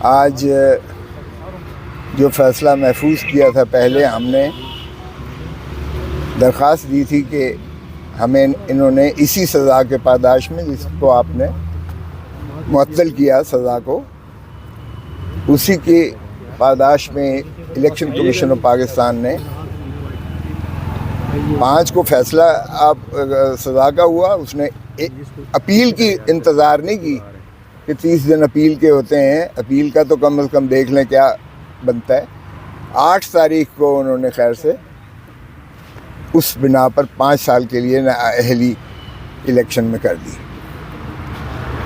آج جو فیصلہ محفوظ کیا تھا، پہلے ہم نے درخواست دی تھی کہ ہمیں انہوں نے اسی سزا کے پاداش میں، جس کو آپ نے معطل کیا سزا کو، اسی کے پاداش میں الیکشن کمیشن آف پاکستان نے 5 کو فیصلہ آپ سزا کا ہوا. اس نے اپیل کی انتظار نہیں کی کہ 30 دن اپیل کے ہوتے ہیں، اپیل کا تو کم از کم دیکھ لیں کیا بنتا ہے. 8 تاریخ کو انہوں نے خیر سے اس بنا پر 5 سال کے لیے نااہلی الیکشن میں کر دی.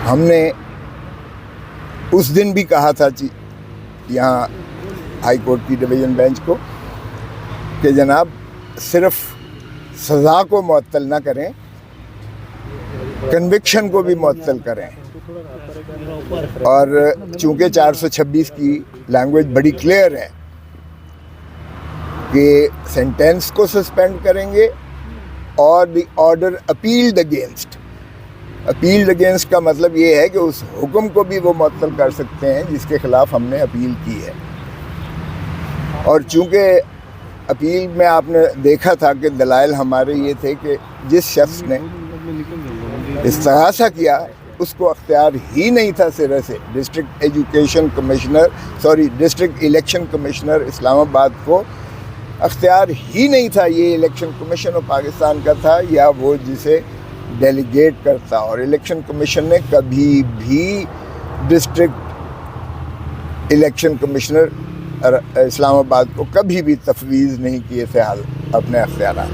ہم نے اس دن بھی کہا تھا یہاں ہائی کورٹ کی ڈویژن بینچ کو کہ جناب صرف سزا کو معطل نہ کریں، کنوکشن کو بھی معطل کریں. اور چونکہ 426 کی لینگویج بڑی کلیئر ہے کہ سینٹینس کو سسپینڈ کریں گے اور دی آرڈر اپیلڈ اگینسٹ. اپیلڈ اگینسٹ کا مطلب یہ ہے کہ اس حکم کو بھی وہ معطل کر سکتے ہیں جس کے خلاف ہم نے اپیل کی ہے. اور چونکہ اپیل میں آپ نے دیکھا تھا کہ دلائل ہمارے یہ تھے کہ جس شخص نے استغاثہ کیا اس کو اختیار ہی نہیں تھا سرے سے. District election commissioner Islamabad کو اختیار ہی نہیں تھا. یہ الیکشن کمیشن آف پاکستان کا تھا یا وہ جسے ڈیلیگیٹ کرتا. اور الیکشن کمیشن نے کبھی بھی district election commissioner Islamabad کو کبھی بھی تفویض نہیں کیے تھے اپنے اختیارات.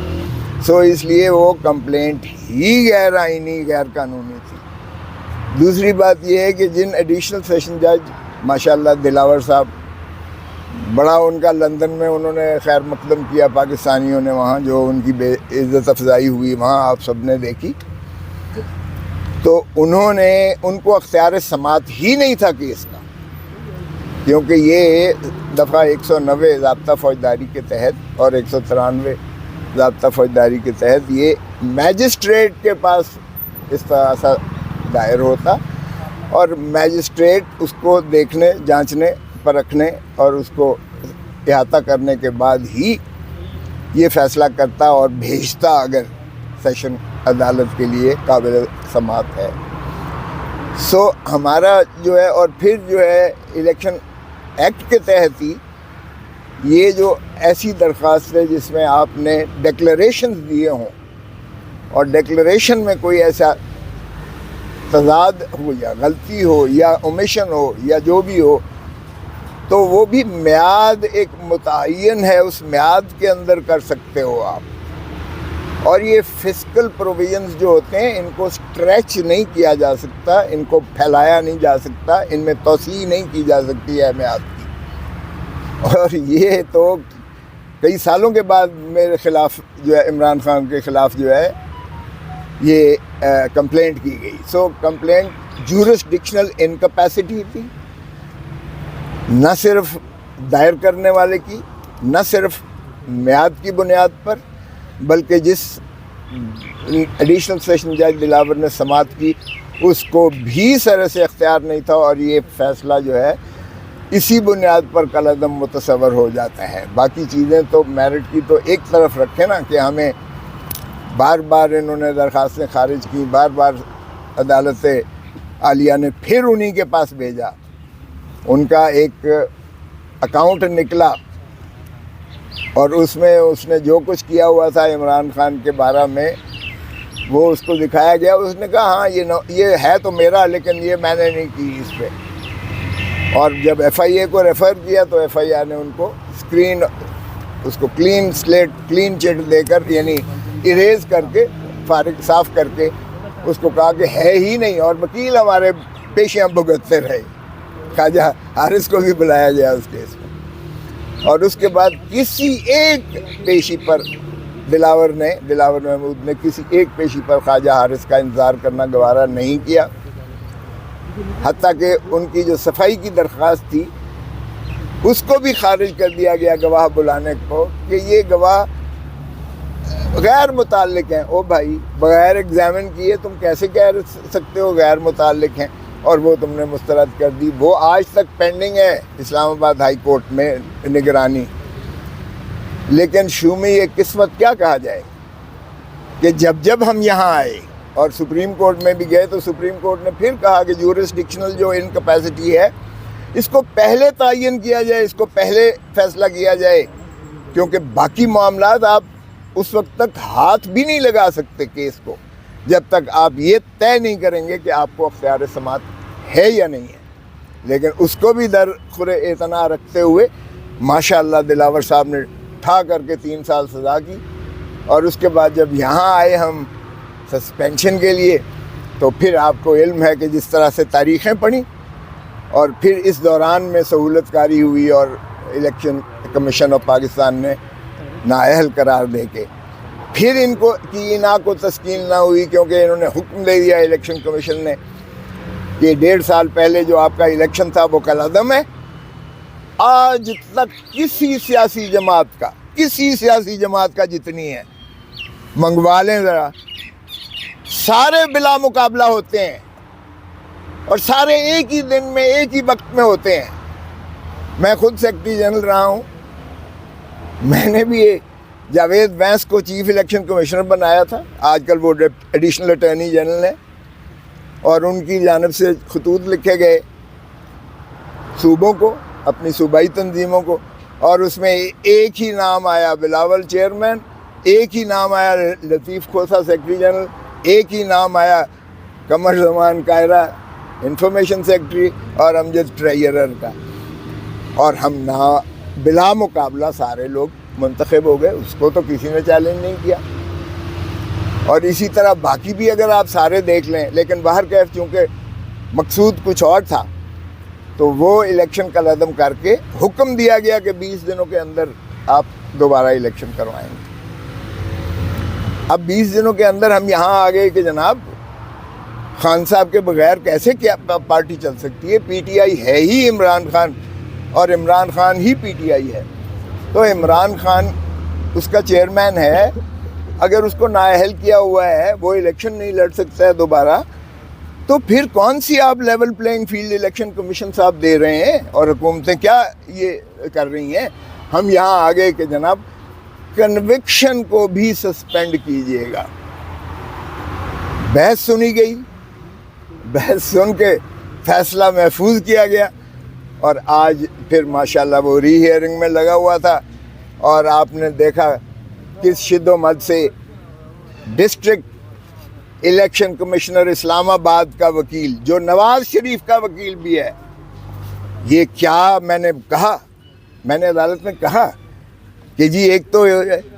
سو اس لیے وہ کمپلینٹ ہی غیر آئینی، غیر قانونی تھی. دوسری بات یہ ہے کہ جن ایڈیشنل سیشن جج ماشاءاللہ دلاور صاحب، بڑا ان کا لندن میں انہوں نے خیر مقدم کیا پاکستانیوں نے، وہاں جو ان کی بے عزت افزائی ہوئی وہاں آپ سب نے دیکھی. تو انہوں نے ان کو اختیار سماعت ہی نہیں تھا کیس کا، کیونکہ یہ دفعہ 190 ضابطہ فوجداری کے تحت اور 193 ضابطہ فوجداری کے تحت یہ میجسٹریٹ کے پاس اس طرح سا دائر ہوتا اور میجسٹریٹ اس کو دیکھنے، جانچنے، پرکھنے اور اس کو احاطہ کرنے کے بعد ہی یہ فیصلہ کرتا اور بھیجتا اگر سیشن عدالت کے لیے قابل سماعت ہے. سو ہمارا جو ہے، اور پھر جو ہے الیکشن ایکٹ کے تحت ہی یہ جو ایسی درخواست ہے جس میں آپ نے ڈکلریشنز دیے ہوں اور ڈکلریشن میں کوئی ایسا تضاد ہو یا غلطی ہو یا اومیشن ہو یا جو بھی ہو، تو وہ بھی میعاد ایک متعین ہے، اس میعاد کے اندر کر سکتے ہو آپ. اور یہ فسکل پروویژنز جو ہوتے ہیں ان کو سٹریچ نہیں کیا جا سکتا، ان کو پھیلایا نہیں جا سکتا، ان میں توسیع نہیں کی جا سکتی ہے میعاد کی. اور یہ تو کئی سالوں کے بعد میرے خلاف جو ہے، عمران خان کے خلاف جو ہے یہ کمپلینٹ کی گئی. سو کمپلینٹ جورسڈکشنل انکیپیسٹی تھی، نہ صرف دائر کرنے والے کی، نہ صرف میعاد کی بنیاد پر، بلکہ جس ایڈیشنل سیشن جج دلاور نے سماعت کی اس کو بھی سر سے اختیار نہیں تھا. اور یہ فیصلہ جو ہے اسی بنیاد پر کالعدم متصور ہو جاتا ہے. باقی چیزیں تو میرٹ کی تو ایک طرف رکھیں نا، کہ ہمیں بار بار انہوں نے درخواستیں خارج کی، بار بار عدالت عالیہ نے پھر انہی کے پاس بھیجا. ان کا ایک اکاؤنٹ نکلا اور اس میں اس نے جو کچھ کیا ہوا تھا عمران خان کے بارے میں وہ اس کو دکھایا گیا. اس نے کہا ہاں یہ ہے تو میرا، لیکن یہ میں نے نہیں کی اس پہ. اور جب ایف آئی اے کو ریفر کیا تو ایف آئی اے نے ان کو اس کو کلین سلیٹ، کلین چٹ دے کر، یعنی اریز کر کے، فارغ صاف کر کے اس کو کہا کہ ہے ہی نہیں. اور وکیل ہمارے پیشیاں بھگتتے رہے. خواجہ حارث کو بھی بلایا گیا اس کیس میں. اور اس کے بعد کسی ایک پیشی پر دلاور محمود نے کسی ایک پیشی پر خواجہ حارث کا انتظار کرنا گوارا نہیں کیا. حتیٰ کہ ان کی جو صفائی کی درخواست تھی اس کو بھی خارج کر دیا گیا گواہ بلانے کو، کہ یہ گواہ غیر متعلق ہیں. او بھائی، بغیر ایگزامن کیے تم کیسے کہہ سکتے ہو غیر متعلق ہیں؟ اور وہ تم نے مسترد کر دی. وہ آج تک پینڈنگ ہے اسلام آباد ہائی کورٹ میں نگرانی. لیکن شومی یہ قسمت کیا کہا جائے کہ جب ہم یہاں آئے اور سپریم کورٹ میں بھی گئے تو سپریم کورٹ نے پھر کہا کہ جورسڈکشنل جو انکیپیسٹی ہے اس کو پہلے تعین کیا جائے, اس کو پہلے فیصلہ کیا جائے, کیونکہ باقی معاملات آپ اس وقت تک ہاتھ بھی نہیں لگا سکتے کیس کو جب تک آپ یہ طے نہیں کریں گے کہ آپ کو اختیار سماعت ہے یا نہیں ہے. لیکن اس کو بھی درخور اعتنا رکھتے ہوئے ماشاءاللہ دلاور صاحب نے ٹھا کر کے 3 سال سزا کی, اور اس کے بعد جب یہاں آئے ہم سسپینشن کے لیے تو پھر آپ کو علم ہے کہ جس طرح سے تاریخیں پڑھی, اور پھر اس دوران میں سہولت کاری ہوئی اور الیکشن کمیشن آف پاکستان نے نااہل قرار دے کے پھر ان کو کی نا کو تسکین نہ ہوئی, کیونکہ انہوں نے حکم دے دیا الیکشن کمیشن نے کہ 1.5 سال پہلے جو آپ کا الیکشن تھا وہ کالعدم ہے. آج تک کسی سیاسی جماعت کا جتنی ہے منگوا لیں ذرا, سارے بلا مقابلہ ہوتے ہیں اور سارے ایک ہی دن میں ایک ہی وقت میں ہوتے ہیں. میں خود سیکرٹری جنرل رہا ہوں, میں نے بھی جاوید وینس کو چیف الیکشن کمشنر بنایا تھا, آج کل وہ ایڈیشنل اٹارنی جنرل ہے, اور ان کی جانب سے خطوط لکھے گئے صوبوں کو, اپنی صوبائی تنظیموں کو, اور اس میں ایک ہی نام آیا بلاول چیئرمین, ایک ہی نام آیا لطیف کھوسہ سیکرٹری جنرل, ایک ہی نام آیا قمر زمان قاہرہ انفارمیشن سیکرٹری, اور امجد ٹریئرر کا, اور ہم بلا مقابلہ سارے لوگ منتخب ہو گئے. اس کو تو کسی نے چیلنج نہیں کیا. اور اسی طرح باقی بھی اگر آپ سارے دیکھ لیں, لیکن باہر کیف چونکہ مقصود کچھ اور تھا تو وہ الیکشن کالعدم کر کے حکم دیا گیا کہ 20 دنوں کے اندر آپ دوبارہ الیکشن کروائیں گے. اب 20 دنوں کے اندر ہم یہاں آ گئے کہ جناب خان صاحب کے بغیر کیسے کیا پارٹی چل سکتی ہے, پی ٹی آئی ہے ہی عمران خان, اور عمران خان ہی پی ٹی آئی ہے, تو عمران خان اس کا چیئرمین ہے, اگر اس کو نااہل کیا ہوا ہے وہ الیکشن نہیں لڑ سکتا ہے دوبارہ, تو پھر کون سی آپ level playing field election commission صاحب دے رہے ہیں, اور حکومتیں کیا یہ کر رہی ہیں. ہم یہاں آ گئے کہ جناب کنوکشن کو بھی سسپینڈ کیجئے گا. بحث سنی گئی, بحث سن کے فیصلہ محفوظ کیا گیا, اور آج پھر ماشاءاللہ وہ ری ہیئرنگ میں لگا ہوا تھا, اور آپ نے دیکھا کس شد و مد سے ڈسٹرکٹ الیکشن کمشنر اسلام آباد کا وکیل, جو نواز شریف کا وکیل بھی ہے, یہ کیا میں نے عدالت میں کہا کہ جی ایک تو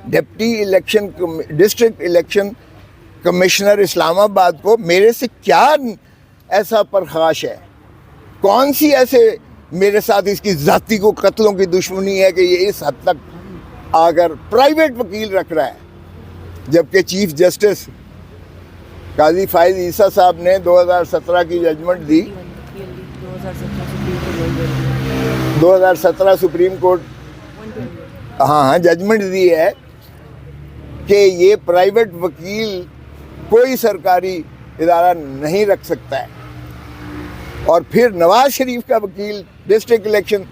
deputy election district election commissioner Islamabad کو میرے سے کیا ایسا پرخاش ہے, کون سی ایسے میرے ساتھ اس کی ذاتی کو قتلوں کی دشمنی ہے کہ یہ اس حد تک آ کر پرائیویٹ وکیل رکھ رہا ہے, جبکہ چیف جسٹس قاضی فائز عیسیٰ صاحب نے 2017 کی ججمنٹ دی, 2017 سپریم کورٹ ججمنٹ دی ہے کہ یہ پرائیویٹ وکیل کوئی سرکاری ادارہ نہیں رکھ سکتا ہے, اور پھر نواز شریف کا وکیل ڈسٹرکٹ الیکشن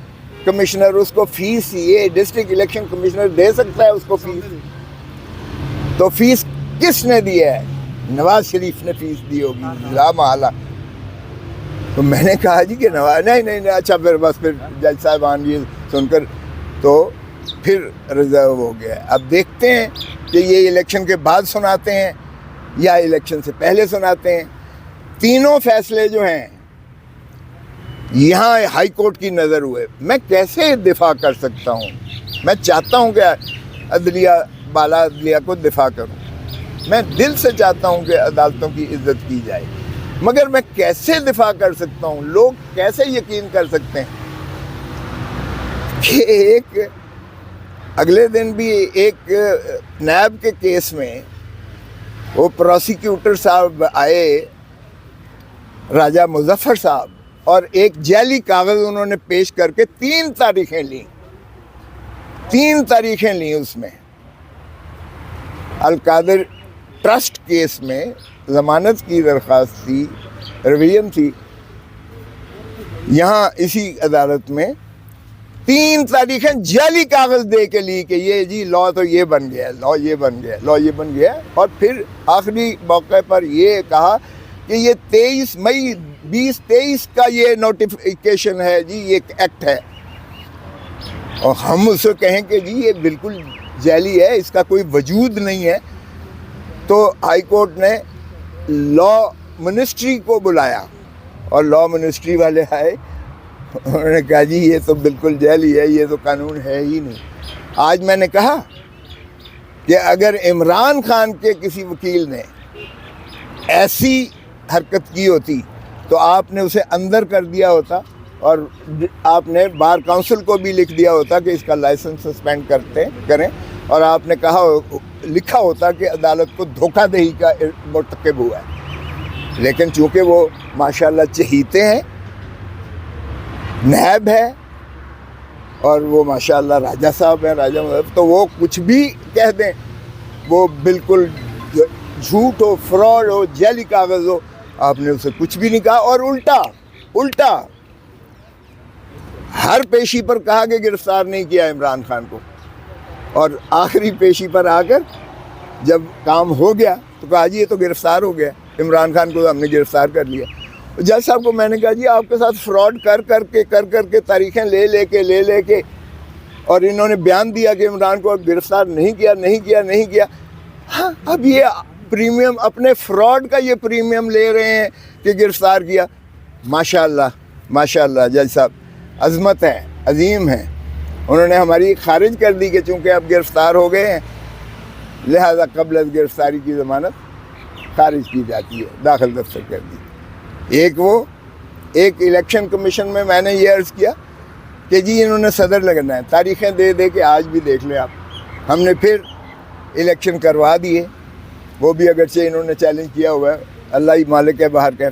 کمشنر, اس کو فیس یہ ڈسٹرکٹ الیکشن کمشنر دے سکتا ہے اس کو فیس, تو فیس کس نے دی ہے, نواز شریف نے فیس دی ہوگی لا محالہ. تو میں نے کہا جی کہ نواز نہیں اچھا پھر جج صاحبان یہ سن کر تو پھر ریزرو ہو گیا. اب دیکھتے ہیں کہ یہ الیکشن کے بعد سناتے ہیں یا الیکشن سے پہلے سناتے ہیں. تینوں فیصلے جو ہیں یہاں ہائی کورٹ کی نظر ہوئے, میں کیسے دفاع کر سکتا ہوں؟ میں چاہتا ہوں کہ عدلیہ بالا عدلیہ کو دفاع کروں, میں دل سے چاہتا ہوں کہ عدالتوں کی عزت کی جائے, مگر میں کیسے دفاع کر سکتا ہوں؟ لوگ کیسے یقین کر سکتے ہیں کہ ایک اگلے دن بھی ایک نیب کے کیس میں وہ پروسیکیوٹر صاحب آئے راجہ مظفر صاحب, اور ایک جعلی کاغذ انہوں نے پیش کر کے 3 تاریخیں لیں اس میں. القادر ٹرسٹ کیس میں ضمانت کی درخواست تھی, ریویژن تھی, یہاں اسی عدالت میں 3 تاریخیں جعلی کاغذ دے کے لی کہ یہ جی لا تو یہ بن گیا، لا یہ بن گیا، لا یہ بن گیا، اور پھر آخری موقع پر یہ کہا کہ یہ 23 مئی 2023 کا یہ نوٹیفیکیشن ہے جی، یہ ایکٹ ہے، اور ہم اس سے کہیں کہ جی یہ بالکل جعلی ہے، اس کا کوئی وجود نہیں ہے۔ تو ہائی کورٹ نے لا منسٹری کو بلایا اور لا منسٹری والے آئے، انہوں نے کہا جی یہ تو بالکل جعلی ہے، یہ تو قانون ہے ہی نہیں۔ آج میں نے کہا کہ اگر عمران خان کے کسی وکیل نے ایسی حرکت کی ہوتی تو آپ نے اسے اندر کر دیا ہوتا، اور آپ نے بار کونسل کو بھی لکھ دیا ہوتا کہ اس کا لائسنس سسپینڈ کریں، اور آپ نے لکھا ہوتا کہ عدالت کو دھوکہ دہی کا مرتکب ہوا ہے۔ لیکن چونکہ وہ ماشاءاللہ چہیتے ہیں، نیب ہے، اور وہ ماشاءاللہ راجہ صاحب ہیں، راجہ مظہر، تو وہ کچھ بھی کہہ دیں، وہ بالکل جھوٹ ہو، فراڈ ہو، جعلی کاغذ ہو، آپ نے اسے کچھ بھی نہیں کہا، اور الٹا ہر پیشی پر کہا کہ گرفتار نہیں کیا عمران خان کو، اور آخری پیشی پر آ کر جب کام ہو گیا تو کہا جی یہ تو گرفتار ہو گیا، عمران خان کو ہم نے گرفتار کر لیا۔ جج صاحب کو میں نے کہا جی آپ کے ساتھ فراڈ کر کے تاریخیں لے کے اور انہوں نے بیان دیا کہ عمران کو گرفتار نہیں کیا۔ ہاں، اب یہ پریمیم اپنے فراڈ کا یہ پریمیم لے رہے ہیں کہ گرفتار کیا۔ ماشاءاللہ جج صاحب عظمت ہے، عظیم ہیں، انہوں نے ہماری خارج کر دی کہ چونکہ اب گرفتار ہو گئے ہیں لہذا قبل از گرفتاری کی ضمانت خارج کی جاتی ہے، داخل دفتر کر دی۔ ایک الیکشن کمیشن میں نے یہ عرض کیا کہ جی انہوں نے صدر لگنا ہے، تاریخیں دے کے آج بھی دیکھ لیں آپ، ہم نے پھر الیکشن کروا دیے، وہ بھی اگرچہ انہوں نے چیلنج کیا ہوا ہے، اللہ ہی مالک ہے باہر کا۔